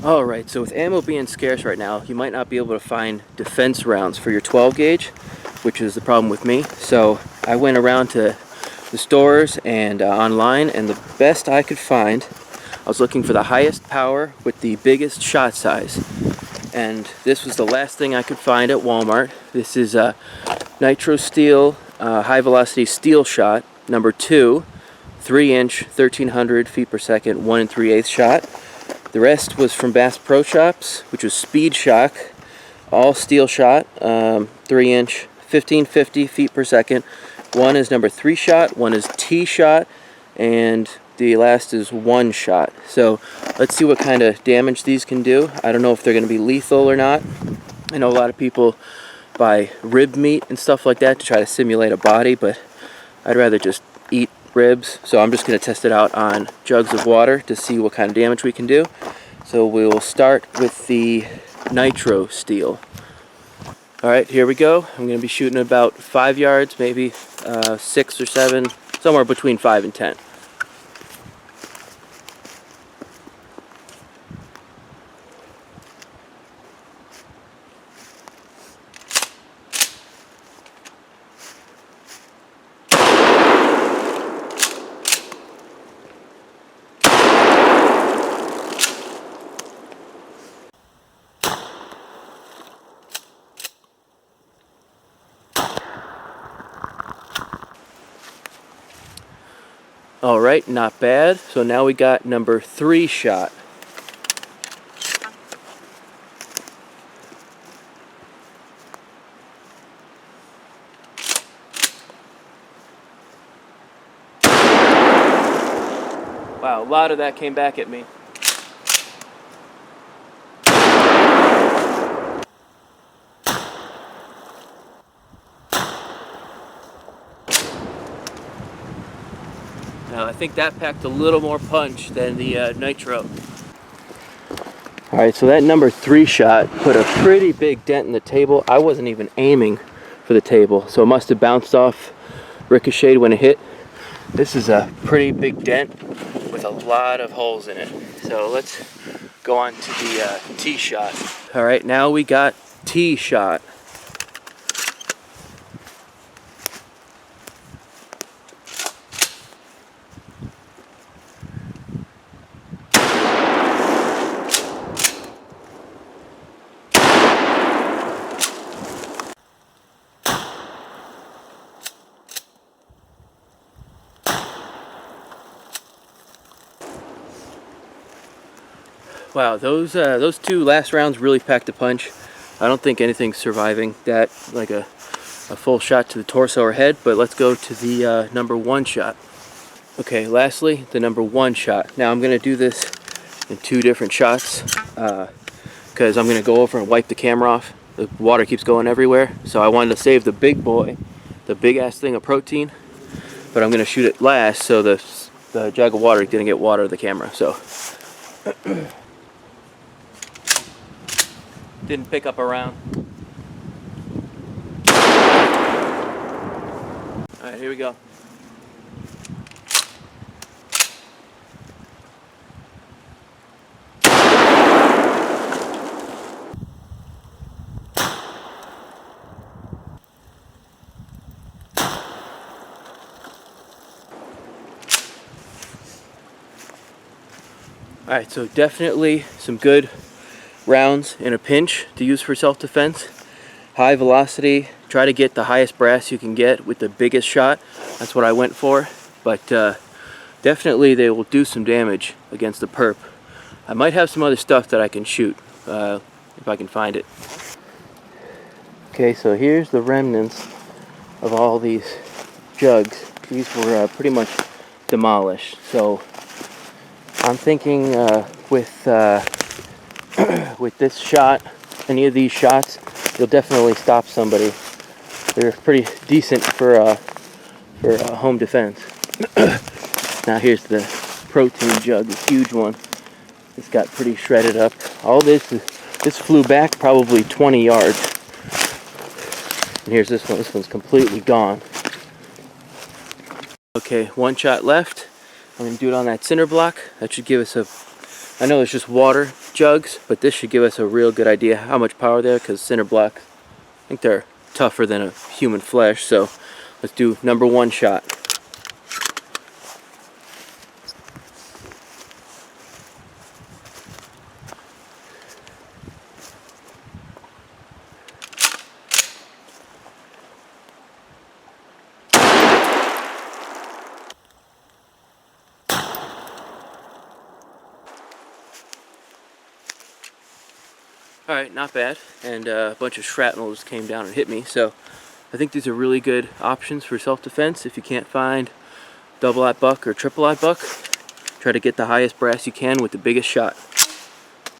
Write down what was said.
Alright, so with ammo being scarce right now, you might not be able to find defense rounds for your 12 gauge, which is the problem with me. So I went around to the stores and online, and the best I could find, I was looking for the highest power with the biggest shot size. And this was the last thing I could find at Walmart. This is a Nitro Steel high velocity steel shot, number 2, 3-inch, 1300 feet per second, 1 3/8 shot. The rest was from Bass Pro Shops, which was Speed Shok, all steel shot, 3-inch, 1550 feet per second. One is number 3 shot, one is T shot, and the last is 1 shot. So let's see what kind of damage these can do. I don't know if they're going to be lethal or not. I know a lot of people buy rib meat and stuff like that to try to simulate a body, but I'd rather just eat ribs. So I'm just going to test it out on jugs of water to see what kind of damage we can do. So we'll start with the Nitro Steel. Alright, here we go. I'm going to be shooting about 5 yards, maybe 6 or 7, somewhere between 5 and 10. Alright, not bad. So now we got number 3 shot. Wow, a lot of that came back at me. Now, I think that packed a little more punch than the Nitro. Alright, so that number 3 shot put a pretty big dent in the table. I wasn't even aiming for the table, so it must have bounced off, ricocheted when it hit. This is a pretty big dent with a lot of holes in it. So let's go on to the T shot. Alright, now we got T shot. Wow, those 2 last rounds really packed a punch. I don't think anything's surviving that, like a full shot to the torso or head, but let's go to the number 1 shot. Okay, lastly, the number 1 shot. Now I'm going to do this in 2 different shots because I'm going to go over and wipe the camera off. The water keeps going everywhere, so I wanted to save the big boy, the big ass thing of protein, but I'm going to shoot it last so the jug of water didn't get water to the camera. So didn't pick up a round. Alright, here we go. Alright, so definitely some good rounds in a pinch to use for self-defense. High velocity, try to get the highest brass you can get with the biggest shot. That's what I went for, but definitely they will do some damage against the perp. I might have some other stuff that I can shoot if I can find it. Okay, so here's the remnants of all these jugs. These were pretty much demolished, so I'm thinking with this shot, any of these shots, you'll definitely stop somebody. They're pretty decent for home defense. Now here's the protein jug, the huge one. It's got pretty shredded up. All this flew back probably 20 yards. And here's this one. This one's completely gone. Okay, 1 shot left. I'm going to do it on that cinder block. That should give us a I know it's just water jugs, but this should give us a real good idea how much power they have, because cinder block, I think they're tougher than a human flesh. So let's do number 1 shot. Alright, not bad, and a bunch of shrapnel just came down and hit me, so I think these are really good options for self-defense. If you can't find double-aught buck or triple-aught buck, try to get the highest brass you can with the biggest shot.